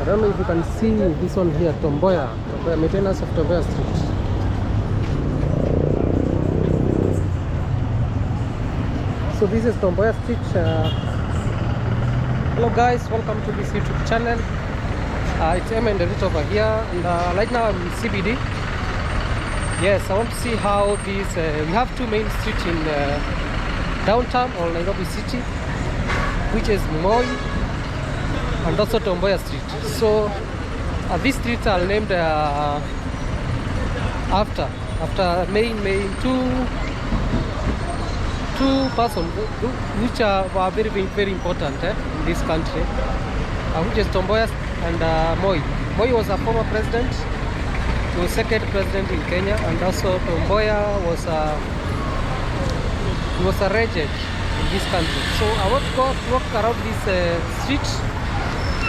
don't know if you can see this one here, Tomboya maintenance of Tomboya Street. So this is Tomboya Street. Hello guys, welcome to this YouTube channel. It's M and Rich over here, and right now I'm in CBD. Yes, I want to see how these we have two main streets in downtown or Nairobi city, which is Moi and also Tomboya Street. So these streets are named after main two persons which are very important in this country, which is Tomboya and Moi. Moi was a former president. He was second president in Kenya, and also Tomboya was a regent in this country. So I want to go walk around this street.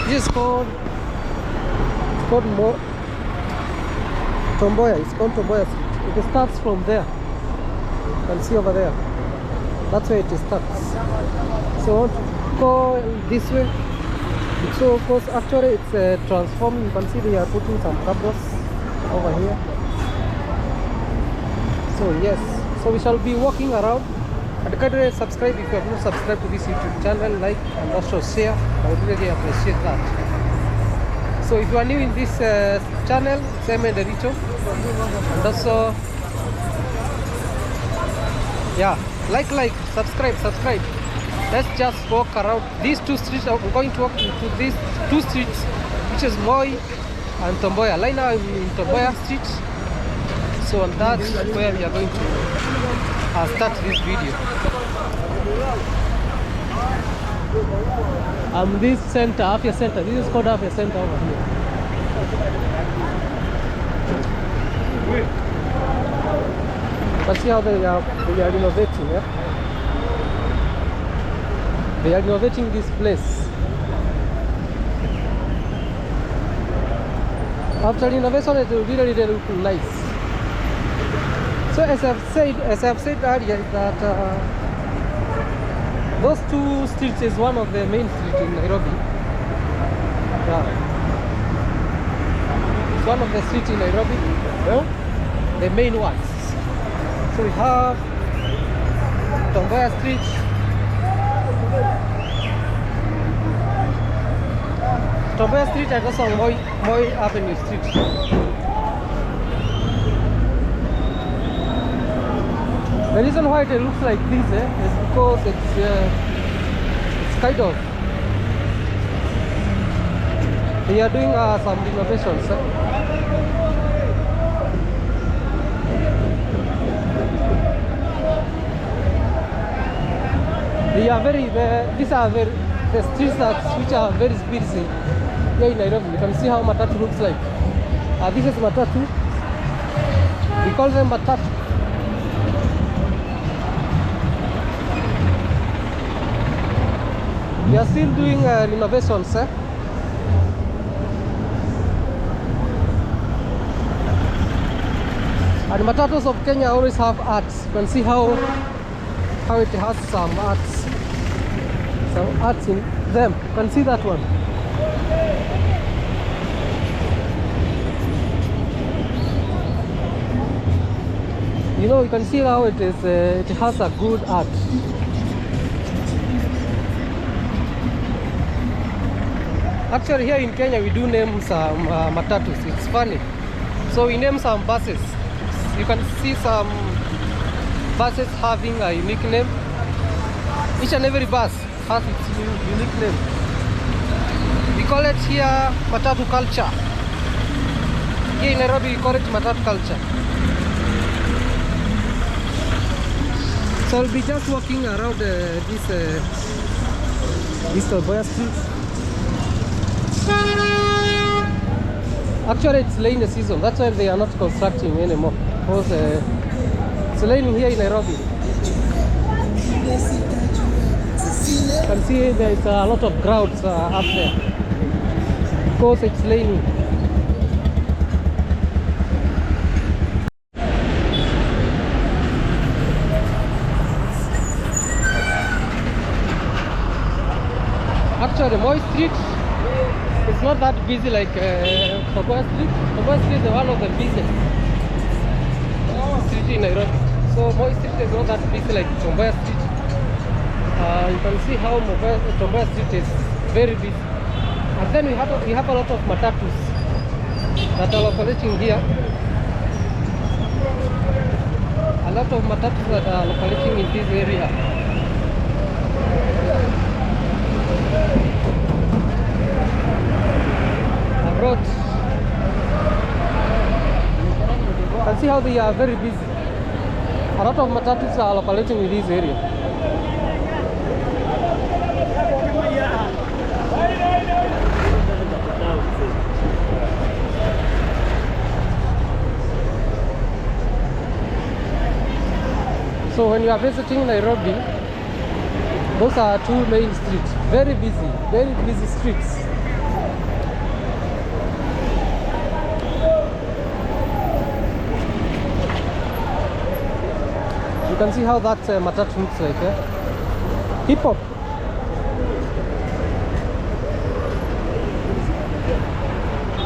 This is called Tomboya. It's called Tomboya Street. It starts from there. You can see over there. That's where it starts. So I want to go this way. So of course actually it's transforming. You can see they are putting some cabros over here. So yes, so we shall be walking around. And kindly subscribe if you have not subscribed to this YouTube channel, like and also share. I would really appreciate that. So if you are new in this channel, it's M and Rito. And also yeah, like, subscribe. Let's just walk around these two streets. I'm going to walk into these two streets, which is Moi and Tomboya. Right now I'm in Tomboya Street. So on that's where we are going to start this video. This center, Afya Center. This is called Afya Center over here. But see how they are renovating, yeah? They are renovating this place. After renovation, it will really look nice. So as I've said earlier, that those two streets is one of the main streets in Nairobi. Yeah. It's one of the streets in Nairobi. Yeah? The main ones. So we have Tomboya Street, and also Moi Avenue Street. The reason why it looks like this is because it's kind of, they are doing some renovations. These are the streets which are very busy here in Nairobi. You can see how matatu looks like. This is matatu. We call them matatu. We are still doing renovations. And matatus of Kenya always have arts. You can see how it has some arts. Some arts in them. You can see that one. You know, you can see how it is. It has a good art. Actually, here in Kenya, we do name some matatus. It's funny. So we name some buses. You can see some buses having a unique name. Each and every bus has its unique name. We call it here matatu culture. Here in Nairobi, we call it matatu culture. So I'll be just walking around this Tomboya Street. Actually, it's rainy season. That's why they are not constructing anymore. Because it's raining here in Nairobi. You can see there is a lot of crowds up there. Because it's raining. Actually, Moi Street It's not that busy like Tomboya Street. Tomboya Street is one of the busiest street in Nairobi. So Moi Street is not that busy like Tomboya Street. You can see how Tomboya Street is very busy. And then we have a lot of matatus that are operating here. A lot of matatus that are operating in this area. Abroad. You can see how they are very busy. A lot of matatus are operating in this area. So when you are visiting Nairobi, those are two main streets. Very busy streets. You can see how that matatu looks like. Hip hop.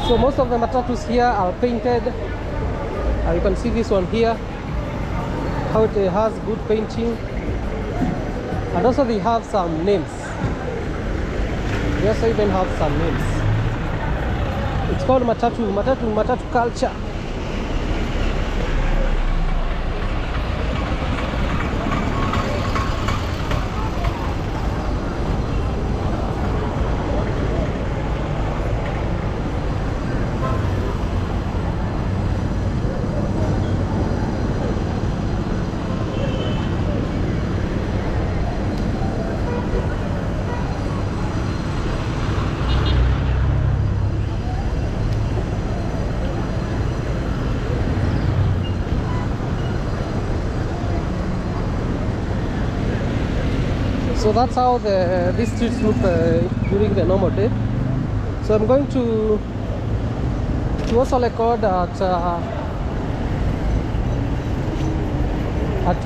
So most of the matatus here are painted. You can see this one here, how it has good painting, and also they have some names. They also even have some names. It's called matatu culture. So that's how these streets look during the normal day. So I'm going to also record at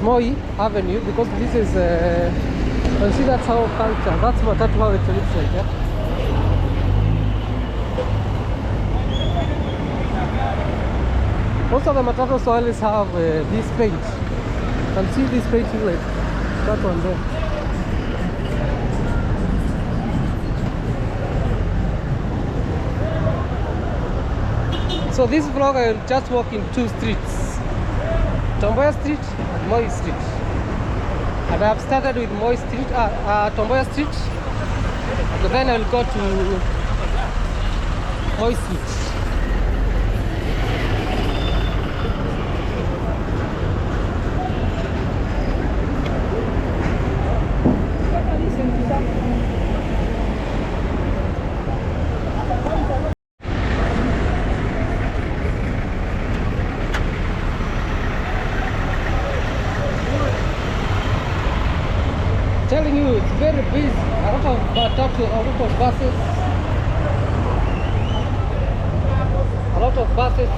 Moi Avenue, because this is you can see that's how culture. That's how it looks like. Yeah? Most of the matatus always have this paint. You can see this painting like that one there. So this vlog I will just walk in two streets, Tomboya Street and Moi Street. And I have started with Moi Street, Tomboya Street, and then I will go to Moi Street. Telling you, it's very busy. A lot of buses. A lot of buses.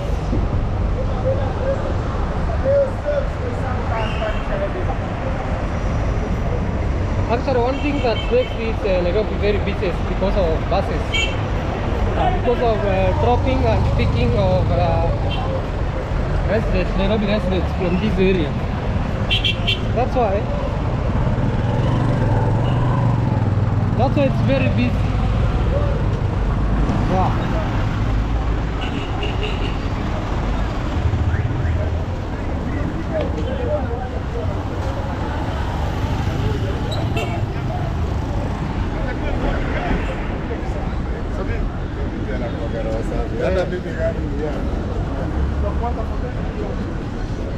Actually, one thing that makes this Nairobi very busy is because of buses. Because of dropping and picking of Nairobi residents from this area. That's why it's very busy. Yeah.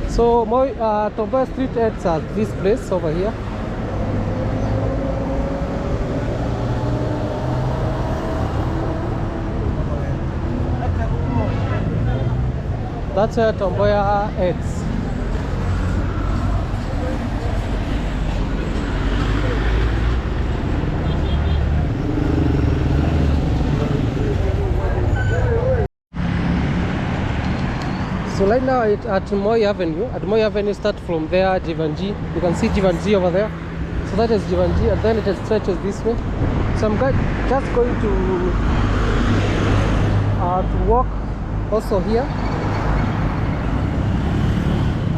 So Tomboya Street ends at this place over here. That's where Tomboya ends. So right now at Moi Avenue. At Moi Avenue, start from there, Jivanji. You can see Jivanji over there. So that is Jivanji, and then it stretches this way. So I'm just going to to walk also here.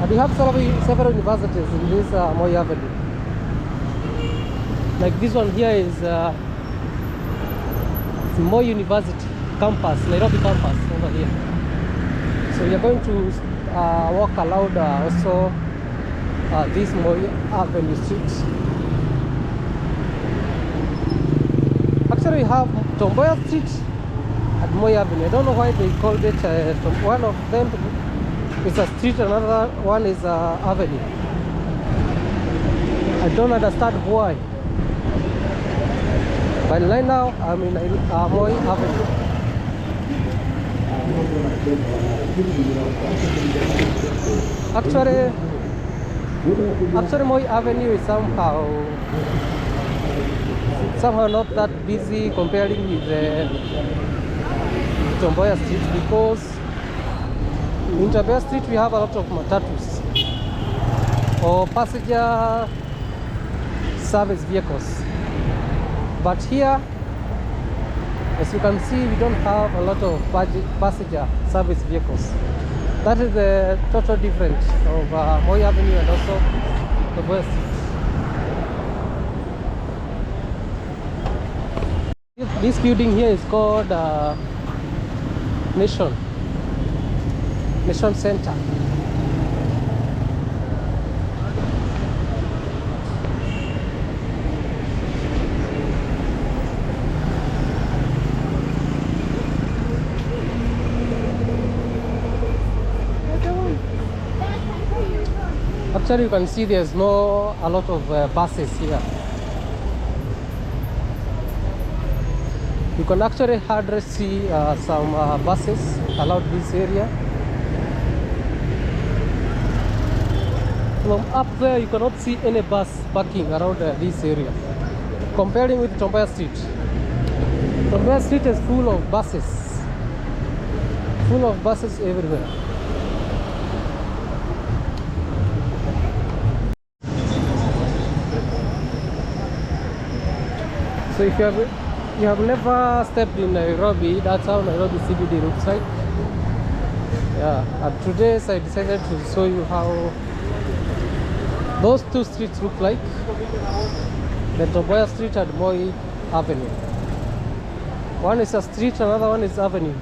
And we have several universities in this Moi Avenue. Like this one here is Moi University campus, Nairobi campus over here. So we are going to walk around also this Moi Avenue street. Actually, we have Tomboya Street at Moi Avenue. I don't know why they called it. One of them is a street, another one is avenue. I don't understand why. But right now, I'm in Moi Avenue. Actually, Moi Avenue is somehow not that busy comparing with the Tomboya Street, because in Tomboya Street we have a lot of matatus or passenger service vehicles. But here, as you can see, we don't have a lot of passenger service vehicles. That is the total difference of Moi Avenue and also Tomboya Street. This building here is called Nation Center. Actually, you can see there's a lot of buses here. You can actually hardly see some buses around this area. From up there, you cannot see any bus parking around this area. Comparing with Tomboya Street. Tomboya Street is full of buses. Full of buses everywhere. So if you have never stepped in Nairobi, that's how Nairobi CBD looks like. Yeah, and today I decided to show you how those two streets look like. The Tomboya Street and Moi Avenue. One is a street, another one is avenue.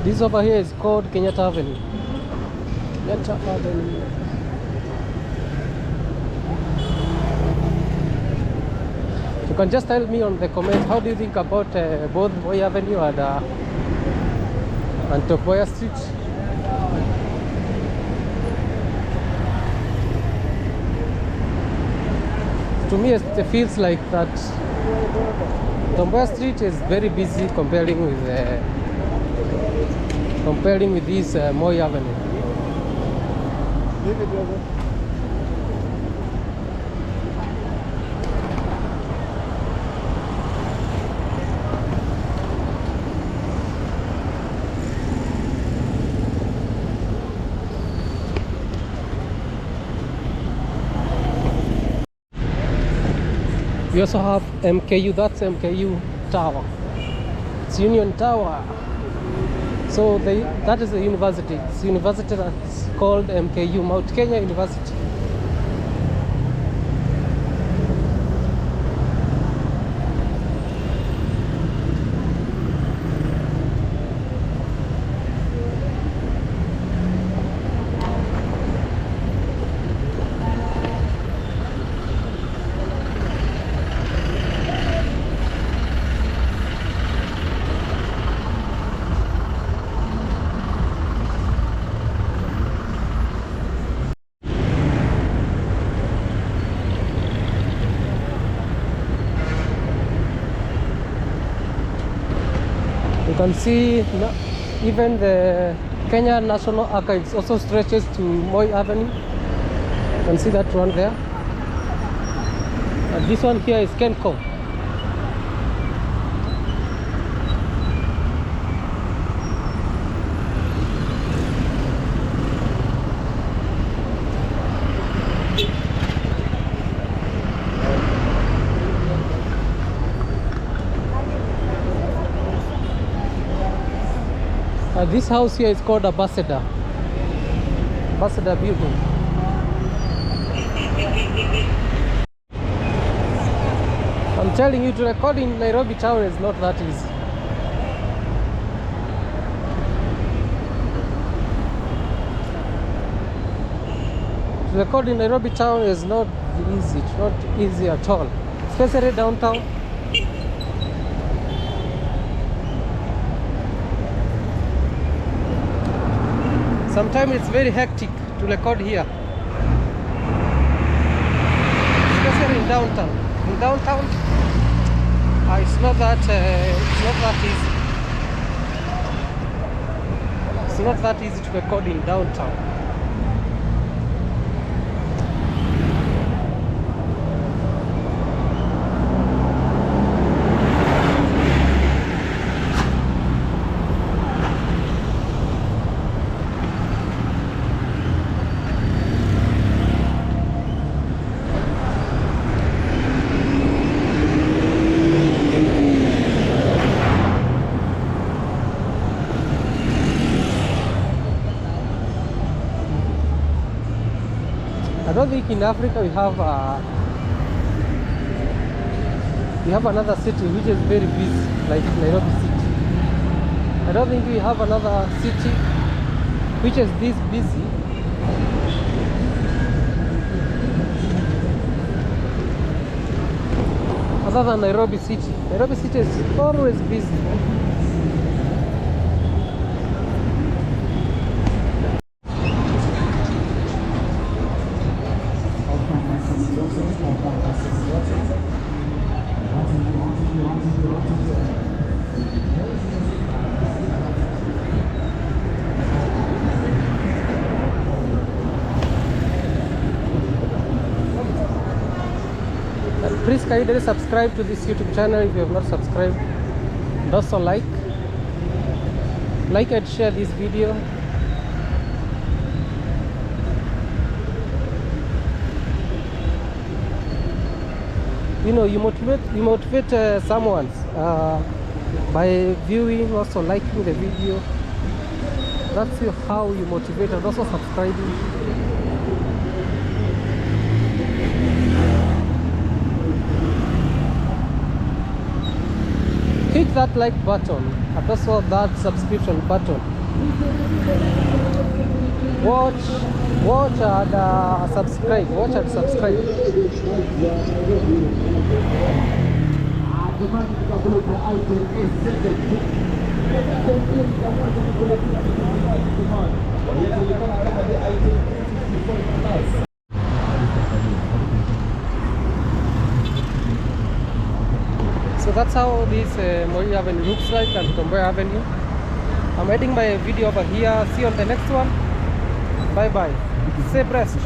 This over here is called Kenyatta Avenue. Kenyatta Avenue. You can just tell me on the comment, how do you think about both Moi Avenue and Tomboya Street? To me, it feels like that Tomboya Street is very busy comparing with this Moi Avenue. We also have MKU, that's MKU Tower. It's Union Tower. So that is a university. It's a university that's called MKU, Mount Kenya University. You can see even the Kenya National Archives also stretches to Moi Avenue. You can see that one there. And this one here is Kenco. This house here is called Ambassador building. I'm telling you, to record in Nairobi town is not that easy. To record in Nairobi town is not easy. It's not easy at all, especially downtown. Sometimes it's very hectic to record here, especially in downtown. In downtown, it's not that easy. It's not that easy to record in downtown. I don't think in Africa we have another city which is very busy like Nairobi city. I don't think we have another city which is this busy. Other than Nairobi city. Nairobi city is always busy. Please kindly subscribe to this YouTube channel if you have not subscribed, and also like and share this video. You know, you motivate someone by viewing, also liking the video. That's how you motivate, and also subscribing. Hit that like button and also that subscription button. Watch and subscribe. Watch and subscribe. So that's how this Moi Avenue looks like, and Tomboy Avenue. I'm editing my video over here. See you on the next one. Bye bye. Stay blessed.